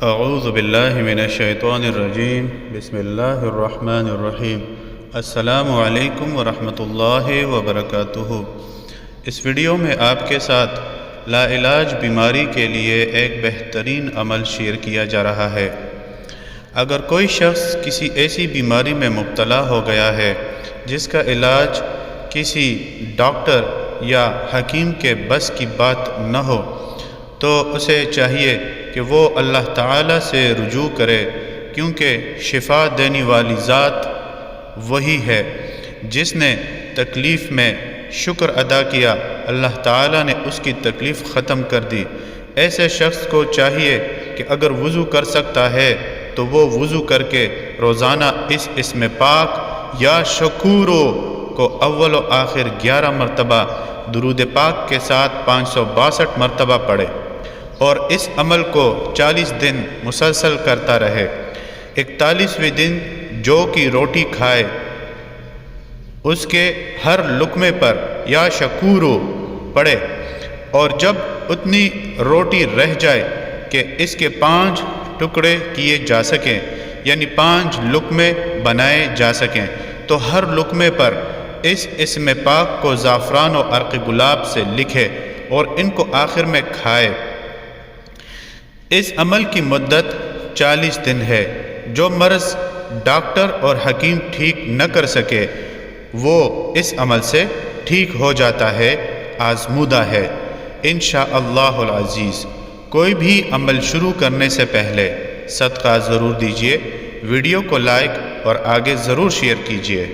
اعوذ باللہ من الشیطان الرجیم بسم اللہ الرحمن الرحیم السلام علیکم ورحمۃ اللہ وبرکاتہ۔ اس ویڈیو میں آپ کے ساتھ لا علاج بیماری کے لیے ایک بہترین عمل شیئر کیا جا رہا ہے۔ اگر کوئی شخص کسی ایسی بیماری میں مبتلا ہو گیا ہے جس کا علاج کسی ڈاکٹر یا حکیم کے بس کی بات نہ ہو، تو اسے چاہیے کہ وہ اللہ تعالیٰ سے رجوع کرے، کیونکہ شفا دینے والی ذات وہی ہے۔ جس نے تکلیف میں شکر ادا کیا، اللہ تعالیٰ نے اس کی تکلیف ختم کر دی۔ ایسے شخص کو چاہیے کہ اگر وضو کر سکتا ہے تو وہ وضو کر کے روزانہ اس اسم پاک یا شکورو کو اول و آخر 11 مرتبہ درود پاک کے ساتھ 562 مرتبہ پڑھے، اور اس عمل کو 40 دن مسلسل کرتا رہے۔ 41ویں دن جو کی روٹی کھائے، اس کے ہر لقمے پر یا شکورو پڑھے، اور جب اتنی روٹی رہ جائے کہ اس کے 5 ٹکڑے کیے جا سکیں، یعنی 5 لقمے بنائے جا سکیں، تو ہر لقمے پر اس اسم پاک کو زعفران و عرق گلاب سے لکھے اور ان کو آخر میں کھائے۔ اس عمل کی مدت 40 دن ہے۔ جو مرض ڈاکٹر اور حکیم ٹھیک نہ کر سکے، وہ اس عمل سے ٹھیک ہو جاتا ہے، آزمودہ ہے انشاءاللہ العزیز۔ کوئی بھی عمل شروع کرنے سے پہلے صدقہ ضرور دیجیے، ویڈیو کو لائک اور آگے ضرور شیئر کیجیے۔